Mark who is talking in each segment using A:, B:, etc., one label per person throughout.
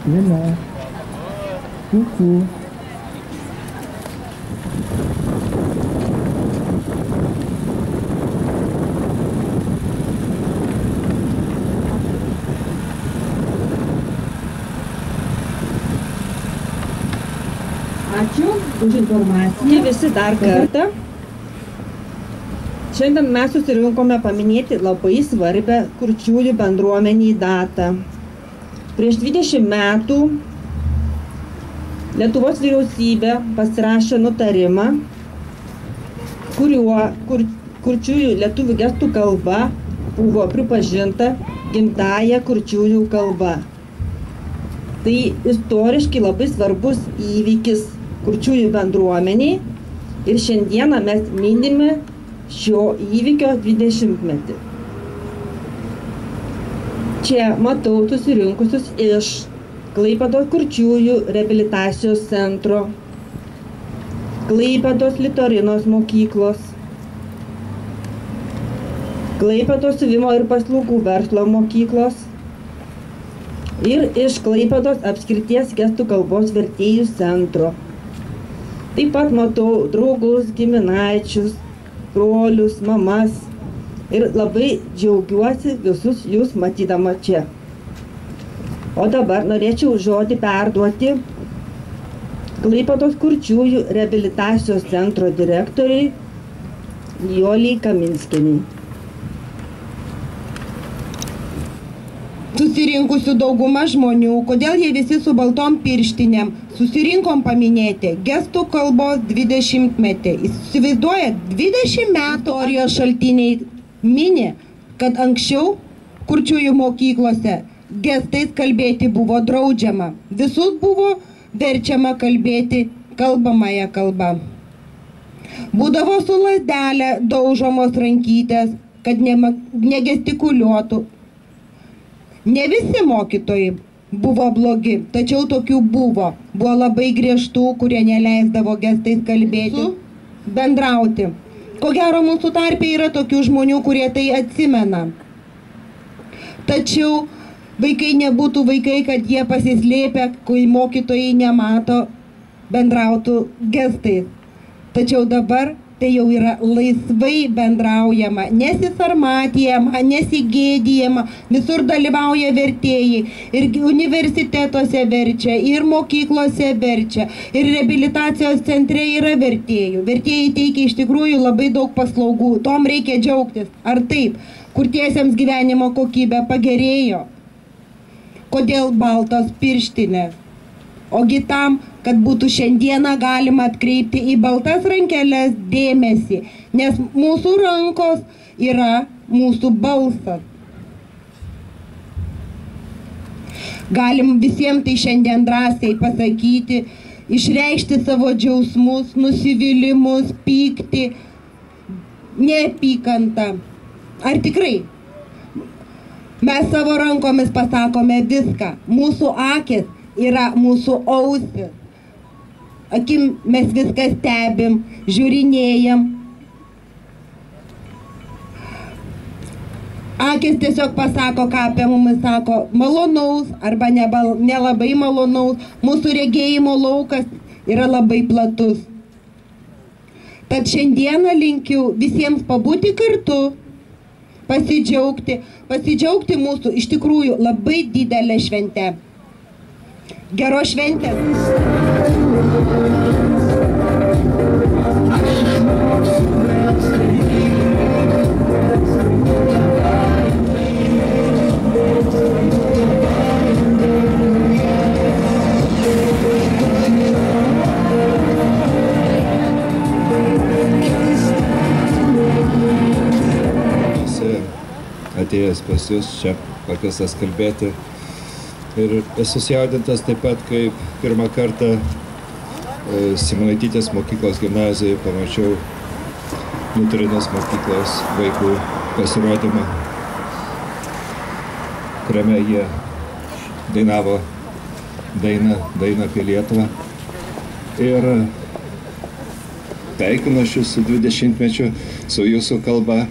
A: Lina. Kuku.
B: Ačiū už informaciją. Visi dar kartą. Šiandien mes susirinkome paminėti labai svarbią kurčiųjų bendruomeniai datą. Prieš 20 metų Lietuvos vyriausybė pasirašė nutarimą, kuriuo kurčiųjų lietuvių gestų kalba buvo pripažinta gimtąja kurčiųjų kalba. Tai istoriškai labai svarbus įvykis kurčiųjų bendruomeniai ir šiandieną mes minime šio įvykio 20-metį. Čia matau susirinkusius iš Klaipėdos kurčiųjų reabilitacijos centro, Klaipėdos Litorinos mokyklos, Klaipėdos siuvimo ir paslaugų verslo mokyklos ir iš Klaipėdos apskrities gestų kalbos vertėjų centro. Taip pat matau draugus, giminaičius, brolius, mamas ir labai džiaugiuosi visus jūs matydama čia. O dabar norėčiau žodį perduoti Klaipėdos kurčiųjų reabilitacijos centro direktoriai Joliai Kaminskienei.
C: Susirinkusių dauguma žmonių, kodėl jie visi su baltom pirštinėm, susirinkom paminėti gestų kalbos 20-metį. Įsivaizduojat, 20 metų istorijos šaltiniai mini, kad anksčiau kurčiųjų mokyklose gestais kalbėti buvo draudžiama. Visus buvo verčiama kalbėti kalbamąją kalbą. Būdavo su lazdelė daužomos rankytės, kad negestikuliuotų. Ne visi mokytojai buvo blogi, tačiau tokių buvo. Buvo labai griežtų, kurie neleisdavo gestais kalbėti, bendrauti. Ko gero, mūsų tarpe yra tokių žmonių, kurie tai atsimena. Tačiau vaikai nebūtų vaikai, kad jie pasislėpę, kai mokytojai nemato, bendrautų gestais. Tačiau dabar tai jau yra laisvai bendraujama, nesisarmatijama, nesigėdijama, visur dalyvauja vertėjai, ir universitetuose verčia, ir mokyklose verčia, ir reabilitacijos centre yra vertėjų. Vertėjai teikia iš tikrųjų labai daug paslaugų, tom reikia džiaugtis. Ar taip, kurtiesiems gyvenimo kokybė pagerėjo? Kodėl baltos pirštinės? Ogi tam, kad būtų šiandieną galima atkreipti į baltas rankeles dėmesį, nes mūsų rankos yra mūsų balsas. Galim visiems tai šiandien drąsiai pasakyti, išreikšti savo džiausmus, nusivylimus, pyktį, neapykantą. Ar tikrai? Mes savo rankomis pasakome viską. Mūsų akis yra mūsų ausis. Akim mes viską stebim, žiūrinėjam. Akis tiesiog pasako, ką apie mumis sako, malonaus arba nelabai malonaus. Mūsų regėjimo laukas yra labai platus. Tad šiandieną linkiu visiems pabūti kartu, pasidžiaugti mūsų iš tikrųjų labai didelę šventę. Geros šventės!
D: Atėjęs pas jūs čia pakviestas kalbėti. Ir esu sujaudintas taip pat, kaip pirmą kartą Simonaitytės mokyklos gimnazijoje pamačiau Litorinos mokyklos vaikų pasirodymą, kuriame jie dainavo dainą apie Lietuvą. Ir sveikinu aš jūs su 20-mečiu, su jūsų kalba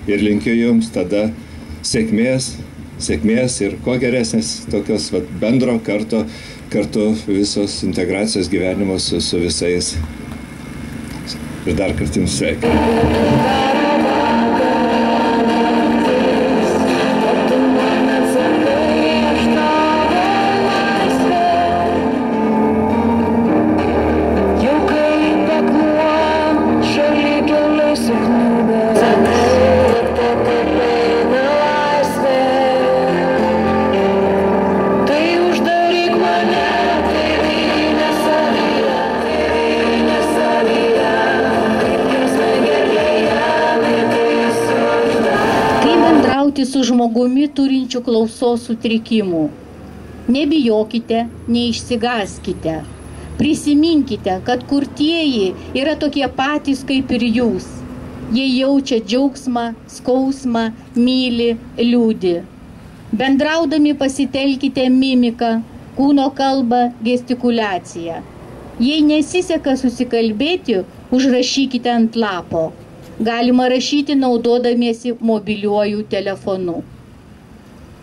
D: ir linkiu jums tada sėkmės sėkmės ir kuo geresnės tokios bendro kartu visos integracijos gyvenimo su visais. Ir dar kartą jums sveikinu.
E: Su žmogumi turinčiu klausos sutrikimų. Nebijokite, neišsigąskite. Prisiminkite, kad kurtieji yra tokie patys kaip ir jūs. Jie jaučia džiaugsmą, skausmą, myli, liūdi. Bendraudami pasitelkite mimiką, kūno kalbą, gestikuliaciją. Jei nesiseka susikalbėti, užrašykite ant lapo. Galima rašyti naudodamiesi mobiliuoju telefonu.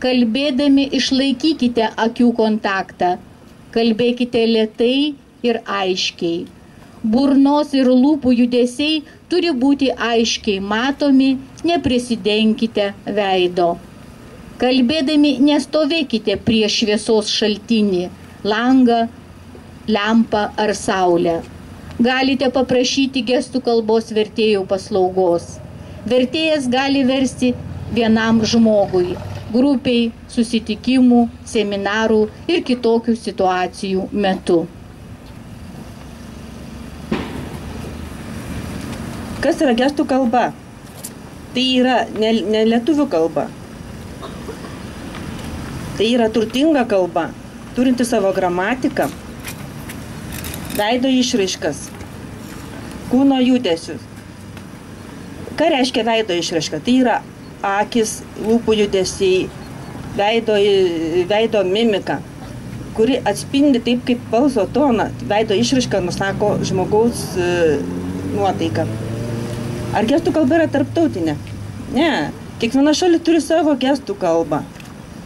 E: Kalbėdami išlaikykite akių kontaktą. Kalbėkite lėtai ir aiškiai. Burnos ir lūpų judesiai turi būti aiškiai matomi, neprisidenkite veido. Kalbėdami nestovėkite prie šviesos šaltinį, langą, lempą ar saulę. Galite paprašyti gestų kalbos vertėjų paslaugos. Vertėjas gali versti vienam žmogui, grupiai, susitikimų, seminarų ir kitokių situacijų metu.
B: Kas yra gestų kalba? Tai yra ne lietuvių kalba. Tai yra turtinga kalba, turinti savo gramatiką, veido išraiškas, kūno judesius. Ką reiškia veido išraiška? Tai yra akis, lūpų judesiai, veido mimika, kuri atspindi taip kaip balso toną. Veido išraiška nusako žmogaus nuotaiką. Ar gestų kalba yra tarptautinė? Ne. Kiekviena šalis turi savo gestų kalbą.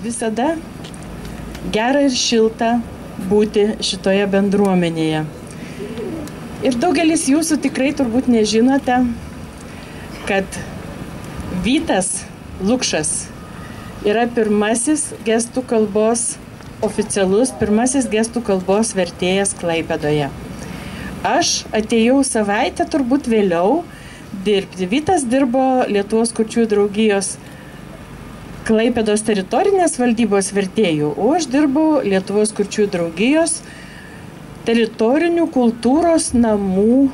F: Visada gera ir šilta būti šitoje bendruomenėje. Ir daugelis jūsų tikrai turbūt nežinote, kad Vytas Lukšas yra pirmasis gestų kalbos oficialus, pirmasis gestų kalbos vertėjas Klaipėdoje. Aš atėjau savaitę turbūt vėliau dirbti. Vytas dirbo Lietuvos kurčiųjų draugijos Klaipėdos teritorinės valdybos vertėjų, o aš dirbau Lietuvos kurčiųjų draugijos teritorinių kultūros namų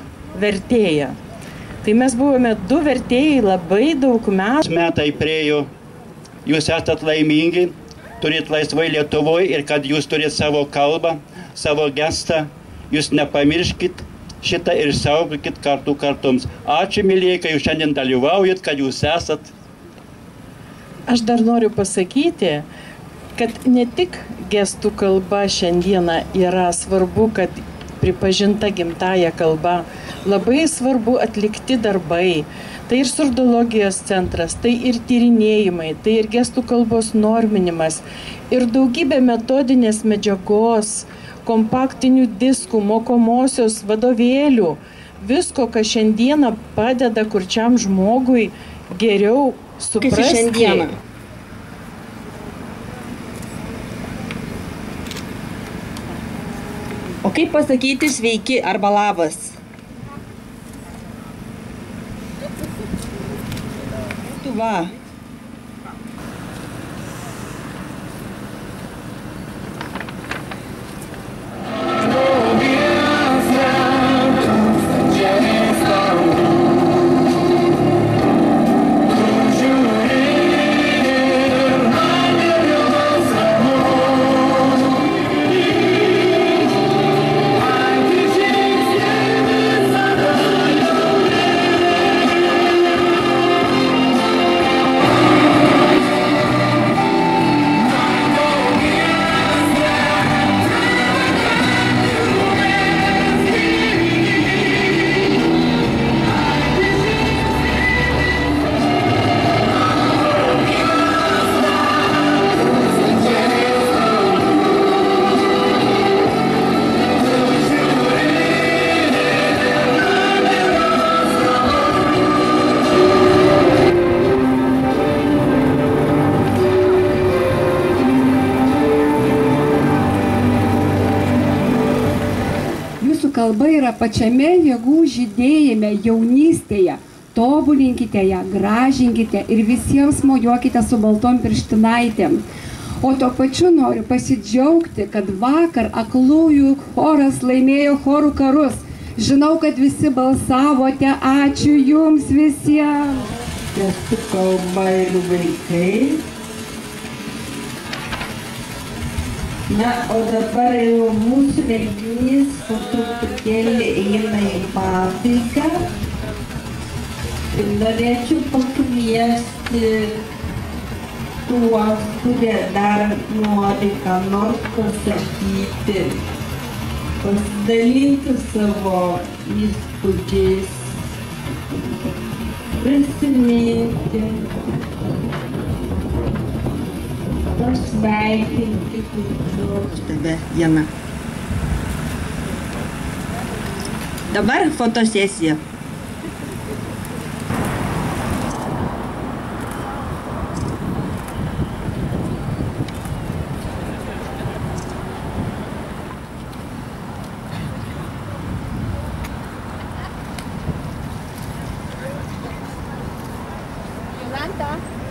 F: vertėja. Tai mes buvome du vertėjai labai daug metų.
G: Metai priejo, jūs esat laimingi, turit laisvai Lietuvoje ir kad jūs turit savo kalbą, savo gestą, jūs nepamirškit šitą ir saugokit kartoms. Ačiū, mylėjai, kai jūs šiandien dalyvaujat, kad jūs esat.
F: Aš dar noriu pasakyti, kad ne tik gestų kalba šiandieną yra svarbu, kad pripažinta gimtąja kalba, labai svarbu atlikti darbai. Tai ir surdologijos centras, tai ir tyrinėjimai, tai ir gestų kalbos norminimas, ir daugybė metodinės medžiagos, kompaktinių diskų, mokomosios vadovėlių, visko, kas šiandieną padeda kurčiam žmogui geriau suprasti.
B: O kaip pasakyti sveiki arba labas? Va.
H: kalba yra pačiame jėgų žydėjime, jaunystėje. Tobulinkite ją, gražinkite ir visiems mojuokite su baltom pirštinaitėm. O tuo pačiu noriu pasidžiaugti, kad vakar aklųjų choras laimėjo chorų karus. Žinau, kad visi balsavote. Ačiū jums visiems.
C: Gestų kalba ir vaikai. Na, o dabar jau mūsų renginys po truputėlį eina į pabaigą. Ir norėčiau pakviesti tuos, kurie dar nori ką nors pasakyti, pasidalinti savo įspūdžiais, prisiminti, pasveikinti kitus.
B: Tebe diena. Dabar fotosesija.
E: Jolanta.